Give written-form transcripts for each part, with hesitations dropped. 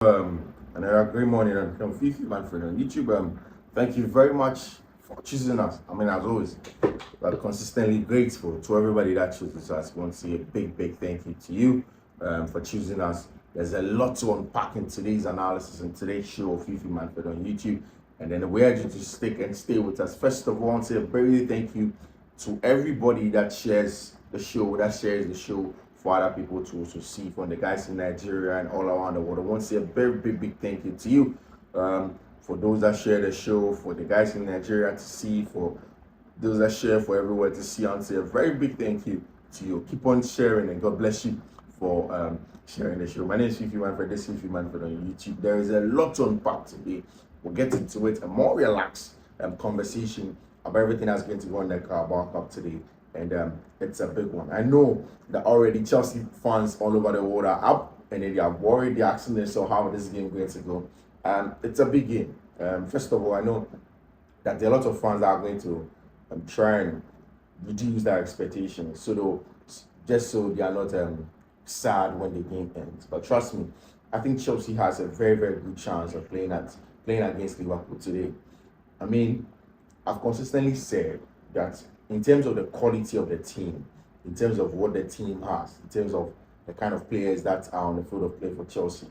Another great morning from Fiifi-Manfred on YouTube. Thank you very much for choosing us. I mean, as always, we're consistently grateful to everybody that chooses us. We want to say a big thank you to you for choosing us. There's a lot to unpack in today's analysis and today's show of Fiifi-Manfred on YouTube. And then we urge you to stick and stay with us. First of all, I want to say a very thank you to everybody that shares the show, for other people to also see, from the guys in Nigeria and all around the world. I want to say a very big thank you to you, for those that share the show, for the guys in Nigeria to see, for those that share for everywhere to see. I want to say a very big thank you to you. Keep on sharing, and God bless you for sharing the show. My name is Fiifi-Manfred. This is Fiifi-Manfred on YouTube. There is a lot to unpack today. We'll get into it, a more relaxed conversation about everything that's going to go on the Carabao Cup today. And it's a big one. I know that already Chelsea fans all over the world are up and they are worried. They're asking themselves how this game is going to go. It's a big game. First of all, I know that there are a lot of fans that are going to try and reduce their expectations, just so they are not sad when the game ends. But trust me, I think Chelsea has a very good chance of playing against Liverpool today. I mean, I've consistently said that in terms of the quality of the team, in terms of what the team has, in terms of the kind of players that are on the field of play for Chelsea,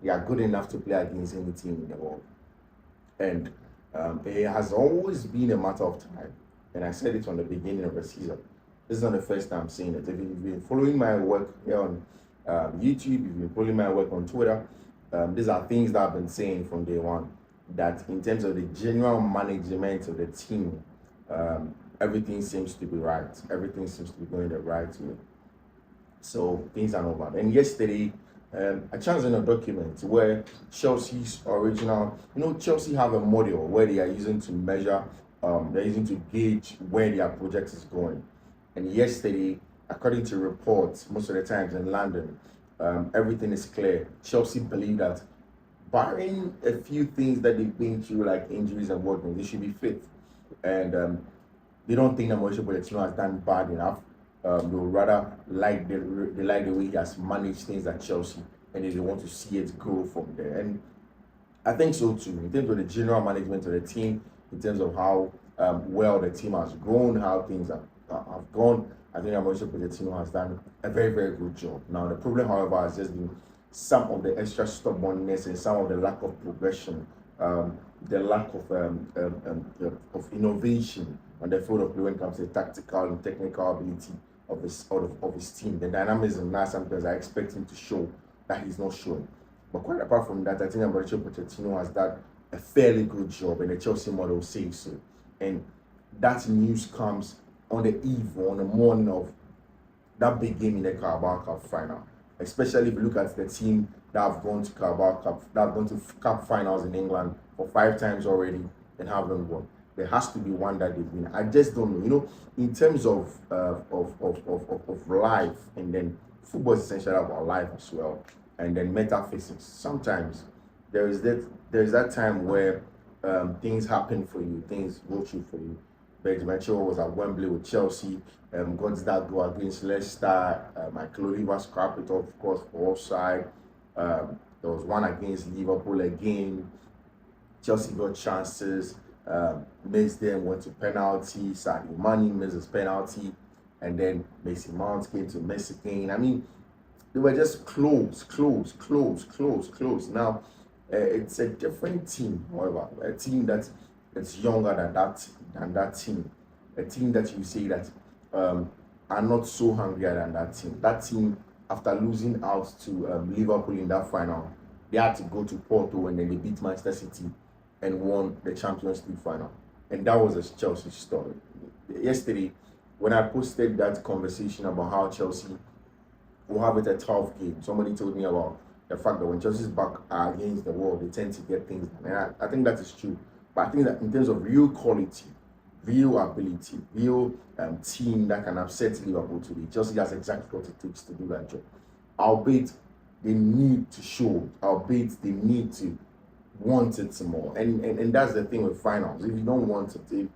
they are good enough to play against any team in the world. And it has always been a matter of time. And I said it from the beginning of the season. This is not the first time I'm saying it. If you've been following my work here on YouTube, you've been following my work on Twitter, these are things that I've been saying from day one, that in terms of the general management of the team, everything seems to be right. Everything seems to be going the right way. So things are not bad. And yesterday, I chanced in a document where Chelsea's original, Chelsea have a model where they are using to measure, they're using to gauge where their project is going. And yesterday, according to reports, most of the times in London, everything is clear. Chelsea believe that, barring a few things that they've been through, like injuries and whatnot, they should be fit. And they don't think that Mauricio Pochettino has done bad enough. They would rather like the way he has managed things at Chelsea, and they want to see it grow from there. And I think so too, in terms of the general management of the team, in terms of how well the team has grown, how things have gone. I think that Mauricio Pochettino has done a very good job. Now, the problem, however, has just been some of the extra stubbornness and some of the lack of progression, the lack of innovation on the field of play when it comes to tactical and technical ability of his team. The dynamism now sometimes I expect him to show that he's not showing. But quite apart from that, I think Mauricio Pochettino has done a fairly good job, and the Chelsea model says so. And that news comes on the eve, or on the morning of that big game in the Carabao Cup final. Especially if you look at the team that have gone to Carabao Cup, that have gone to Cup finals in England for 5 times already and haven't won. There has to be one that they've win. I just don't know. In terms of life, and then football is essentially about life as well, and then metaphysics. Sometimes there is that time where things happen for you, things go through for you. Benjamin was at Wembley with Chelsea, got that goal against Leicester. Michael Oliver scrapped it off, of course, for offside. There was one against Liverpool again. Chelsea got chances, missed them, went to penalty. Sadio Mane missed his penalty, and then Mason Mount came to miss again. I mean, they were just close. Now, it's a different team, however, a team that is younger than that team, a team that you say that are not so hungrier than that team. That team, after losing out to Liverpool in that final, they had to go to Porto, and then they beat Manchester City and won the Champions League final. And that was a Chelsea story. Yesterday, when I posted that conversation about how Chelsea will have it a tough game, somebody told me about the fact that when Chelsea's back against the wall, they tend to get things done. And I think that is true. But I think that in terms of real quality, real ability, real team that can upset Liverpool today, Chelsea has exactly what it takes to do that job. Albeit they need to show, albeit they need to want it some more. And that's the thing with finals. If you don't want it, if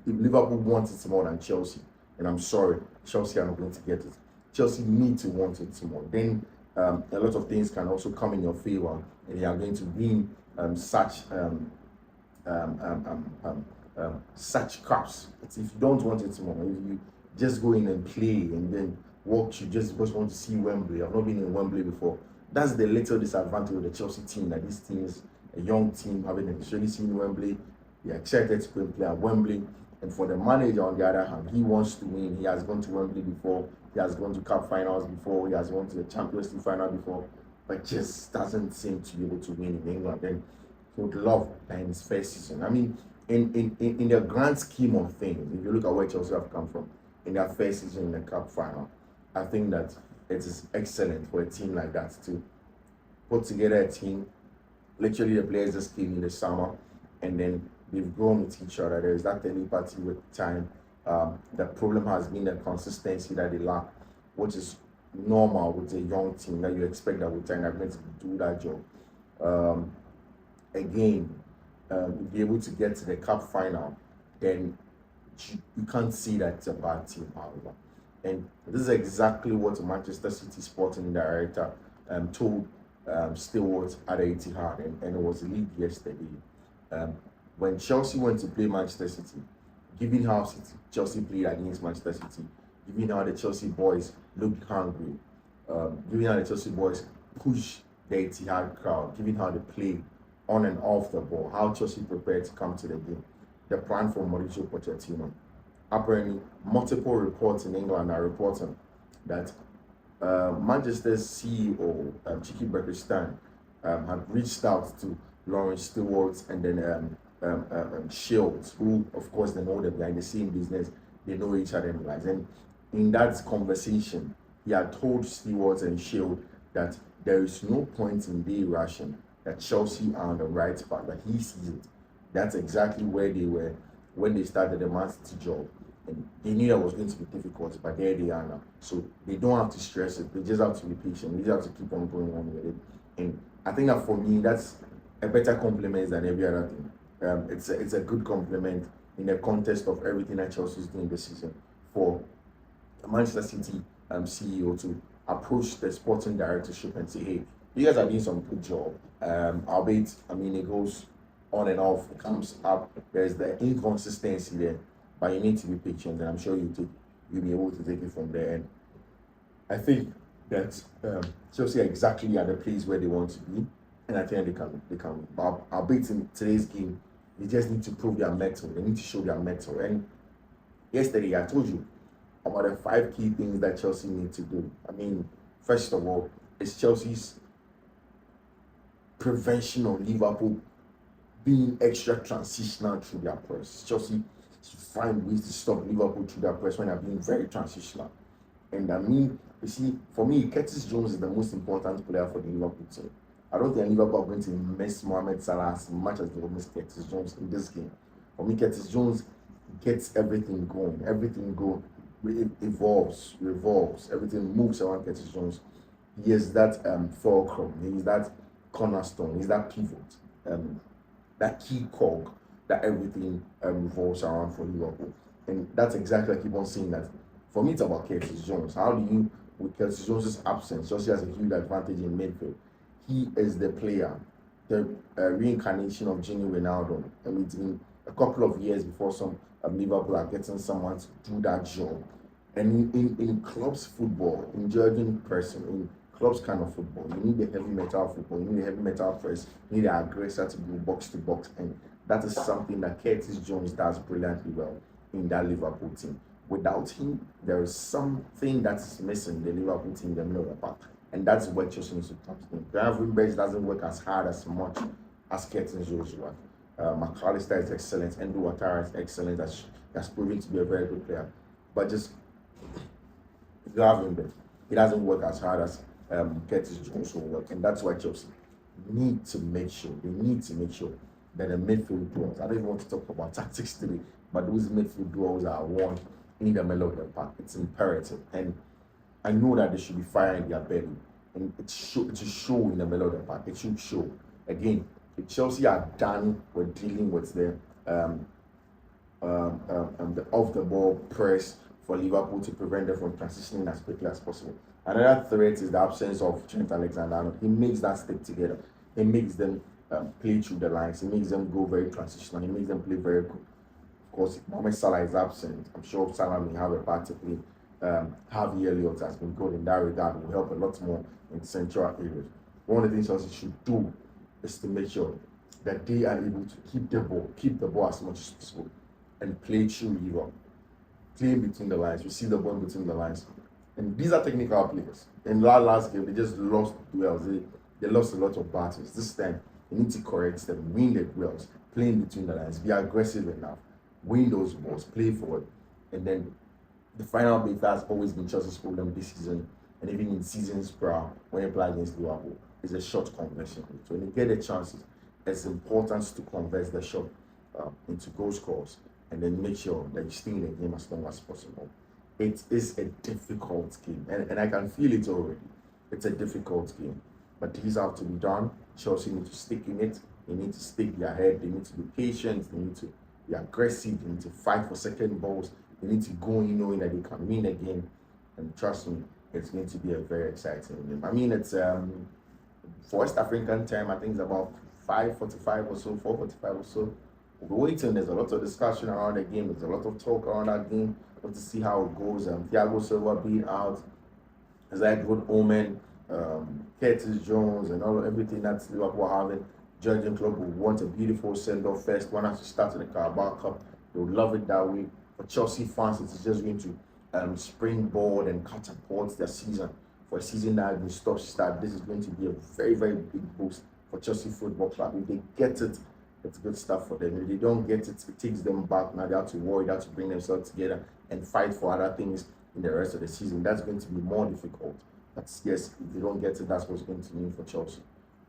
Liverpool wants it more than Chelsea, and I'm sorry, Chelsea are not going to get it. Chelsea need to want it some more. Then a lot of things can also come in your favor, and you are going to win such cups. If you don't want it more, if you just go in and play and then walk, you just because want to see Wembley. I've not been in Wembley before. That's the little disadvantage of the Chelsea team, that this team is a young team, having initially seen Wembley. They're excited to go and play at Wembley. And for the manager, on the other hand, he wants to win. He has gone to Wembley before. He has gone to cup finals before. He has gone to the Champions League final before, but just doesn't seem to be able to win in England. And he would love that in his first season. I mean, in the grand scheme of things, if you look at where Chelsea have come from in their first season in the cup final, I think that it is excellent for a team like that to put together a team. Literally, the players just came in the summer, and then they've grown with each other. There is that telepathy with time. The problem has been the consistency that they lack, which is normal with a young team, that you expect that with time they're going to do that job. Again, be able to get to the cup final, then you can't see that it's a bad team, however. And this is exactly what Manchester City sporting director told Stewart at Etihad, and it was leaked yesterday. When Chelsea went to play Manchester City, given how Chelsea played against Manchester City, given how the Chelsea boys looked hungry, given how the Chelsea boys pushed the Etihad crowd, given how they played on and off the ball, how Chelsea prepared to come to the game, the plan for Mauricio Pochettino. Apparently, multiple reports in England are reporting that Manchester's CEO, Chiki Berkistan, had reached out to Lawrence Stewart and then Shields, who, of course, they know they're behind the same business, they know each other in life. And in that conversation, he had told Stewart and Shield that there is no point in day rushing, that Chelsea are on the right path, that he sees it. That's exactly where they were when they started the Man City job. And they knew that was going to be difficult, but there they are now. So they don't have to stress it. They just have to be patient. They just have to keep on going on with it. And I think that for me, that's a better compliment than every other thing. It's a good compliment in the context of everything that Chelsea is doing this season, for Manchester City CEO to approach the sporting directorship and say, hey, you guys are doing some good job. Albeit, I mean, it goes on and off, it comes up. There's the inconsistency there, but you need to be patient, and I'm sure you'll be able to take it from there. And I think that Chelsea are exactly at the place where they want to be, and I think they can. But albeit in today's game, they just need to prove their mettle. They need to show their mettle. And yesterday, I told you about the 5 key things that Chelsea need to do. I mean, first of all, it's Chelsea's prevention of Liverpool being extra transitional through their press. Chelsea should find ways to stop Liverpool through their press when they're being very transitional. And I mean, you see, for me, Curtis Jones is the most important player for the Liverpool team. I don't think Liverpool are going to miss Mohamed Salah as much as they will miss Curtis Jones in this game. For me, Curtis Jones gets everything going. Everything goes, it evolves, revolves. Everything moves around Curtis Jones. He is that fulcrum. He is that cornerstone. He is that pivot. That key cog that everything revolves around for Liverpool. And that's exactly, I keep on saying that. For me, it's about Curtis Jones. How do you, with Curtis Jones' absence, Chelsea has a huge advantage in midfield. He is the player, the reincarnation of Gini Wijnaldum. And it's been a couple of years before some Liverpool are getting someone to do that job. And in clubs football, in judging person, in clubs kind of football, you need the heavy metal football, you need the heavy metal press, you need the aggressor to go box to box. And that is something that Curtis Jones does brilliantly well in that Liverpool team. Without him, there is something that's missing in the Liverpool team in the middle of the park. And that's what Chelsea needs to tap in. Gravenberch doesn't work as hard as much as Curtis Jones works. McAllister is excellent. Endo Ouattara is excellent. That's proven to be a very good player. But just Gravenberch, he doesn't work as hard as Curtis Jones will work. And that's why Chelsea need to make sure. They need to make sure that the midfield duels, I don't even want to talk about tactics today, but those midfield duels are won in the middle of the park. It's imperative. And I know that they should be fire in their belly. And it should show in the middle of the park. It should show. Again, if Chelsea are done with dealing with the off-the-ball press for Liverpool to prevent them from transitioning as quickly as possible, Another threat is the absence of Trent Alexander-Arnold. He makes that stick together. He makes them play through the lines. He makes them go very transitional. He makes them play very good. Of course, Mohamed Salah is absent. I'm sure Salah may have a part to play. Harvey Elliott has been good in that regard. Will help a lot more in central areas. One of the things Chelsea should do is to make sure that they are able to keep the ball as much as possible, and play through Europe. Play between the lines, receive the ball between the lines. And these are technical players. In the last game, they just lost duels. They lost a lot of battles. This time, you need to correct them, win the duels, play in between the lines, be aggressive enough, win those balls, play forward. And then the final bit has always been Chelsea's problem this season, and even in seasons prior when you play against Liverpool, is a shot conversion. So when you get the chances, it's important to convert the shot into goal scores, and then make sure that you stay in the game as long as possible. It is a difficult game, and I can feel it already. It's a difficult game, but these have to be done. Chelsea need to stick in it. They need to stick their head. They need to be patient. They need to be aggressive. They need to fight for second balls. They need to go in knowing that they can win again. And trust me, it's going to be a very exciting game. I mean, it's for West African time, I think it's about 5:45 or so, 4:45 or so. We're waiting. There's a lot of discussion around the game. There's a lot of talk around that game. Want to see how it goes. Thiago Silva being out is that a good omen. Curtis Jones and everything that's Liverpool having. Jurgen Klopp will want a beautiful send-off first. One has to start in the Carabao Cup. They will love it that way. For Chelsea fans, it's just going to springboard and catapult their season. For a season that has been stop-start, this is going to be a very, very big boost for Chelsea Football Club. If they get it, it's good stuff for them. If they don't get it, it takes them back. Now they have to worry, they have to bring themselves together and fight for other things in the rest of the season. That's going to be more difficult. But yes, if they don't get it, that's what's going to mean for Chelsea.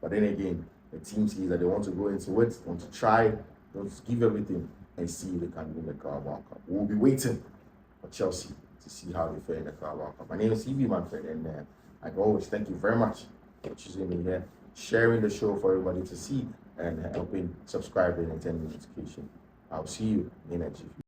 But then again, the team sees that they want to go into it, want to try, want to give everything and see if they can win the Carabao Cup. We'll be waiting for Chelsea to see how they fare in the Carabao Cup. My name is Fiifi-Manfred, and like always, thank you very much for choosing me here, sharing the show for everybody to see, and helping subscribe and attend the notification. I'll see you in the next video.